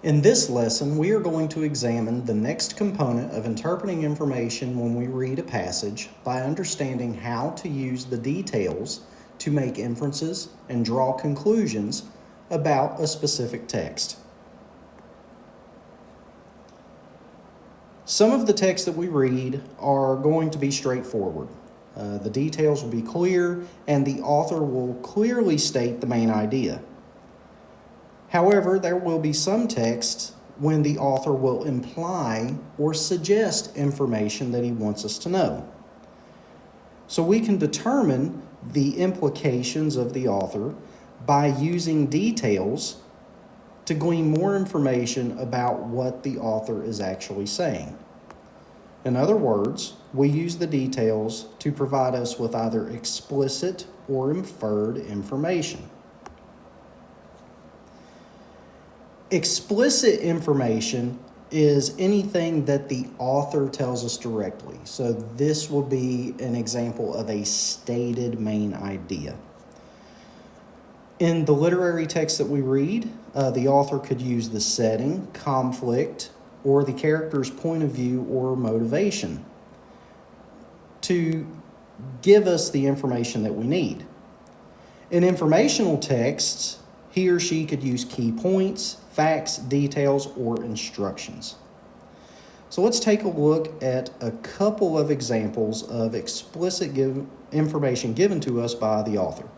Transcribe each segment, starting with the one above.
In this lesson, we are going to examine the next component of interpreting information when we read a passage by understanding how to use the details to make inferences and draw conclusions about a specific text. Some of the texts that we read are going to be straightforward. The details will be clear, and the author will clearly state the main idea. However, there will be some texts when the author will imply or suggest information that he wants us to know. So we can determine the implications of the author by using details to glean more information about what the author is actually saying. In other words, we use the details to provide us with either explicit or inferred information. Explicit information is anything that the author tells us directly. So this will be an example of a stated main idea. In the literary text that we read, the author could use the setting, conflict, or the character's point of view or motivation to give us the information that we need. In informational texts, he or she could use key points, facts, details, or instructions. So let's take a look at a couple of examples of explicit information given to us by the author.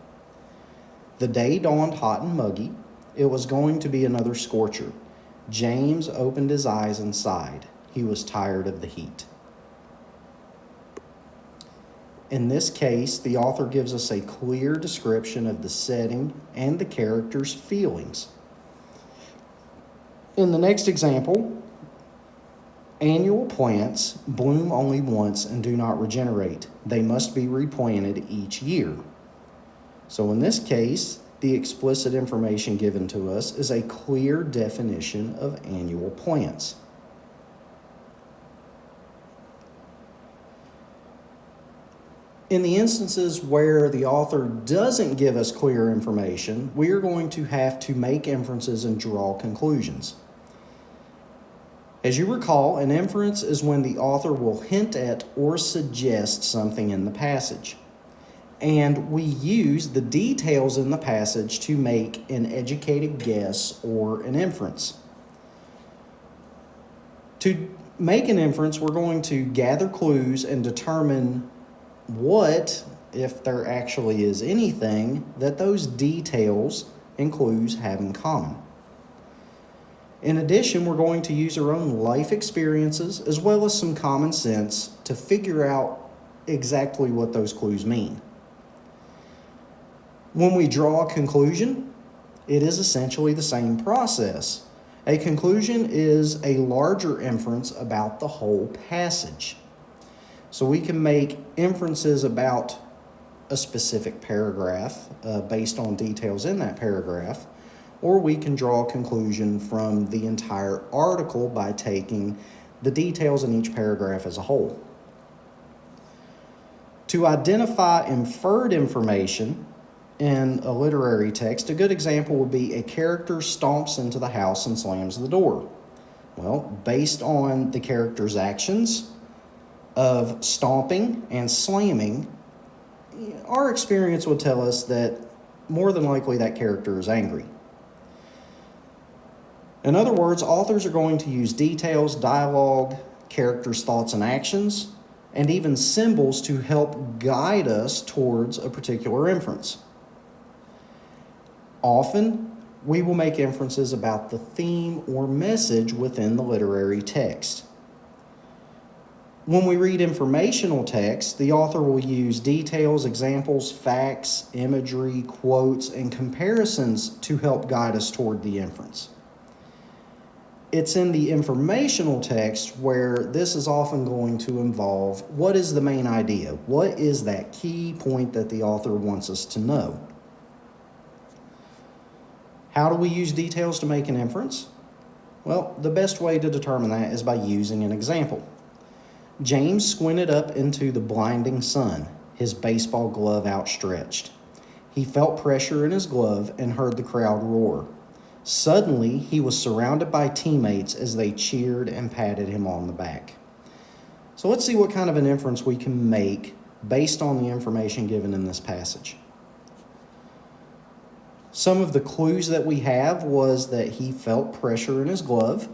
The day dawned hot and muggy. It was going to be another scorcher. James opened his eyes and sighed. He was tired of the heat. In this case, the author gives us a clear description of the setting and the character's feelings. In the next example, annual plants bloom only once and do not regenerate. They must be replanted each year. So in this case, the explicit information given to us is a clear definition of annual plants. In the instances where the author doesn't give us clear information, we are going to have to make inferences and draw conclusions. As you recall, an inference is when the author will hint at or suggest something in the passage. And we use the details in the passage to make an educated guess or an inference. To make an inference, we're going to gather clues and determine what, if there actually is anything, that those details and clues have in common. In addition, we're going to use our own life experiences as well as some common sense to figure out exactly what those clues mean. When we draw a conclusion, it is essentially the same process. A conclusion is a larger inference about the whole passage. So we can make inferences about a specific paragraph based on details in that paragraph, or we can draw a conclusion from the entire article by taking the details in each paragraph as a whole. To identify inferred information in a literary text, a good example would be a character stomps into the house and slams the door. Well, based on the character's actions of stomping and slamming, our experience would tell us that more than likely that character is angry. In other words, authors are going to use details, dialogue, characters' thoughts and actions, and even symbols to help guide us towards a particular inference. Often, we will make inferences about the theme or message within the literary text. When we read informational text, the author will use details, examples, facts, imagery, quotes, and comparisons to help guide us toward the inference. It's in the informational text where this is often going to involve what is the main idea? What is that key point that the author wants us to know? How do we use details to make an inference? Well, the best way to determine that is by using an example. James squinted up into the blinding sun, his baseball glove outstretched. He felt pressure in his glove and heard the crowd roar. Suddenly, he was surrounded by teammates as they cheered and patted him on the back. So let's see what kind of an inference we can make based on the information given in this passage. Some of the clues that we have was that he felt pressure in his glove.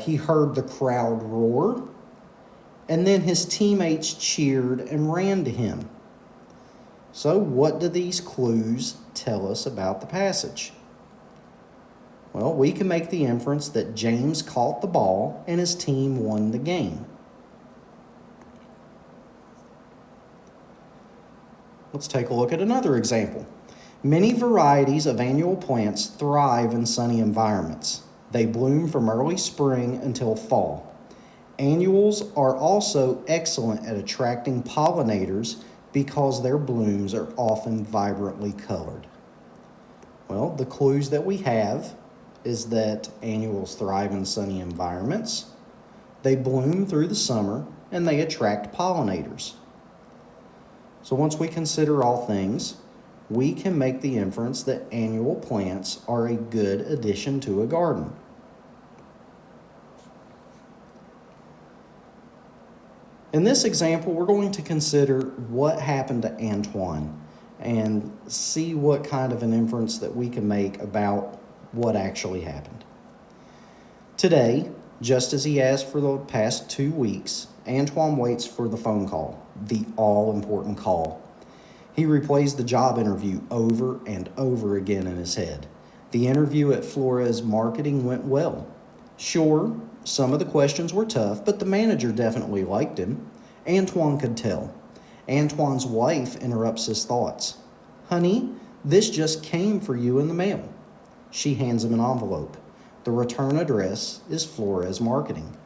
He heard the crowd roar, and then his teammates cheered and ran to him. So what do these clues tell us about the passage? Well, we can make the inference that James caught the ball and his team won the game. Let's take a look at another example. Many varieties of annual plants thrive in sunny environments. They bloom from early spring until fall. Annuals are also excellent at attracting pollinators because their blooms are often vibrantly colored. Well, the clues that we have is that annuals thrive in sunny environments, they bloom through the summer, and they attract pollinators. So once we consider all things, we can make the inference that annual plants are a good addition to a garden. In this example, we're going to consider what happened to Antoine and see what kind of an inference that we can make about what actually happened. Today, just as he has for the past 2 weeks, Antoine waits for the phone call, the all-important call. He replays the job interview over and over again in his head. The interview at Flores Marketing went well. Sure, some of the questions were tough, but the manager definitely liked him. Antoine could tell. Antoine's wife interrupts his thoughts. "Honey, this just came for you in the mail." She hands him an envelope. The return address is Flores Marketing.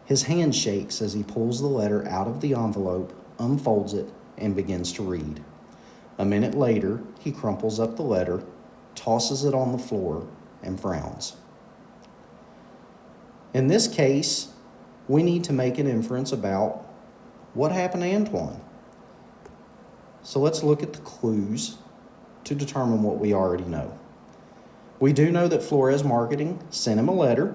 His hand shakes as he pulls the letter out of the envelope, unfolds it, and begins to read. A minute later, he crumples up the letter, tosses it on the floor, and frowns. In this case, we need to make an inference about what happened to Antoine. So let's look at the clues to determine what we already know. We do know that Flores Marketing sent him a letter.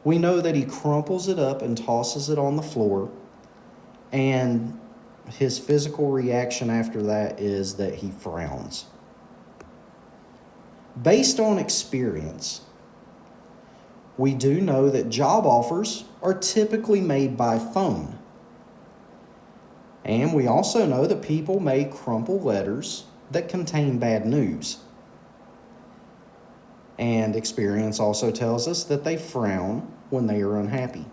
We know that he crumples it up and tosses it on the floor, and his physical reaction after that is that he frowns. Based on experience, we do know that job offers are typically made by phone. And we also know that people may crumple letters that contain bad news. And experience also tells us that they frown when they are unhappy.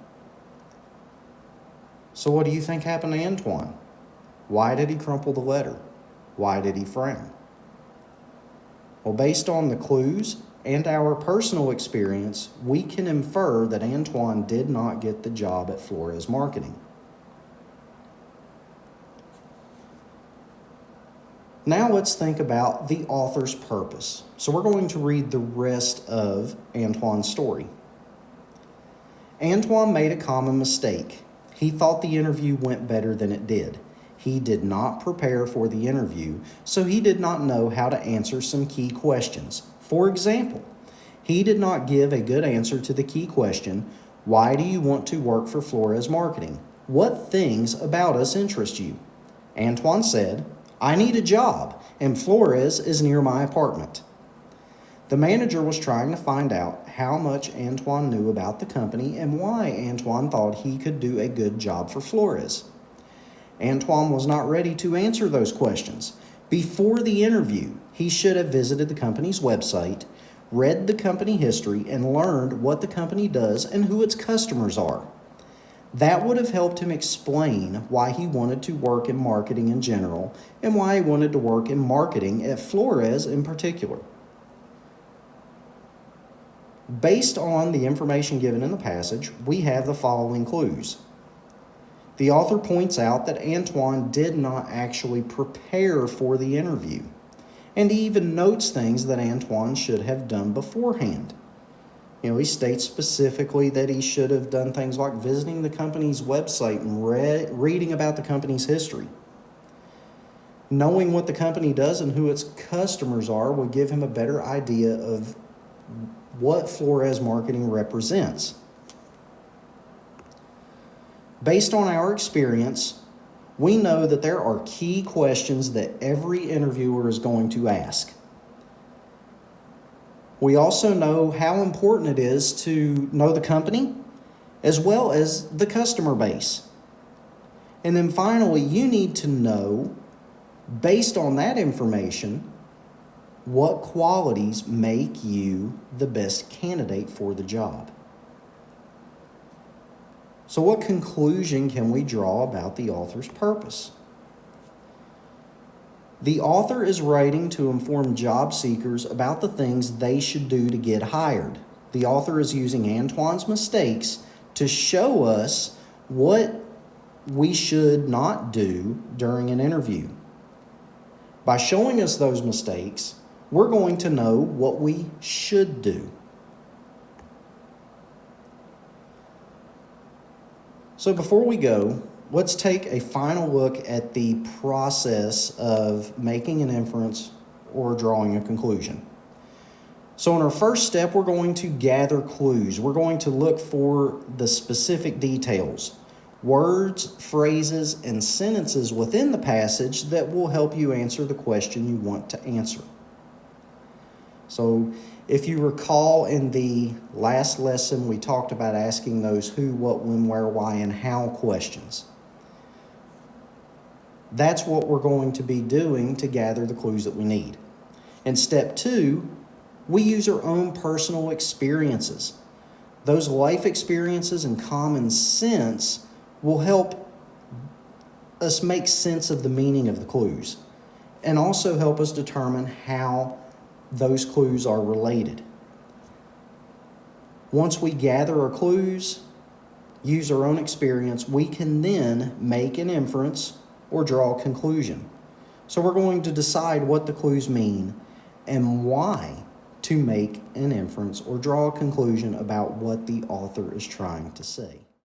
So what do you think happened to Antoine? Why did he crumple the letter? Why did he frown? Well, based on the clues and our personal experience, we can infer that Antoine did not get the job at Flores Marketing. Now let's think about the author's purpose. So we're going to read the rest of Antoine's story. Antoine made a common mistake. He thought the interview went better than it did. He did not prepare for the interview, so he did not know how to answer some key questions. For example, he did not give a good answer to the key question, "Why do you want to work for Flores Marketing? What things about us interest you?" Antoine said, "I need a job, and Flores is near my apartment." The manager was trying to find out how much Antoine knew about the company and why Antoine thought he could do a good job for Flores. Antoine was not ready to answer those questions. Before the interview, he should have visited the company's website, read the company history, and learned what the company does and who its customers are. That would have helped him explain why he wanted to work in marketing in general and why he wanted to work in marketing at Flores in particular. Based on the information given in the passage, we have the following clues. The author points out that Antoine did not actually prepare for the interview, and he even notes things that Antoine should have done beforehand. He states specifically that he should have done things like visiting the company's website and reading about the company's history. Knowing what the company does and who its customers are will give him a better idea of what Flores marketing represents. Based on our experience, we know that there are key questions that every interviewer is going to ask. We also know how important it is to know the company as well as the customer base. And then finally, you need to know, based on that information, what qualities make you the best candidate for the job. So what conclusion can we draw about the author's purpose? The author is writing to inform job seekers about the things they should do to get hired. The author is using Antoine's mistakes to show us what we should not do during an interview. By showing us those mistakes, we're going to know what we should do. So before we go, let's take a final look at the process of making an inference or drawing a conclusion. So in our first step, we're going to gather clues. We're going to look for the specific details, words, phrases, and sentences within the passage that will help you answer the question you want to answer. So if you recall, in the last lesson, we talked about asking those who, what, when, where, why, and how questions. That's what we're going to be doing to gather the clues that we need. In step 2, we use our own personal experiences. Those life experiences and common sense will help us make sense of the meaning of the clues and also help us determine how those clues are related. Once we gather our clues, use our own experience, we can then make an inference or draw a conclusion. So we're going to decide what the clues mean and why to make an inference or draw a conclusion about what the author is trying to say.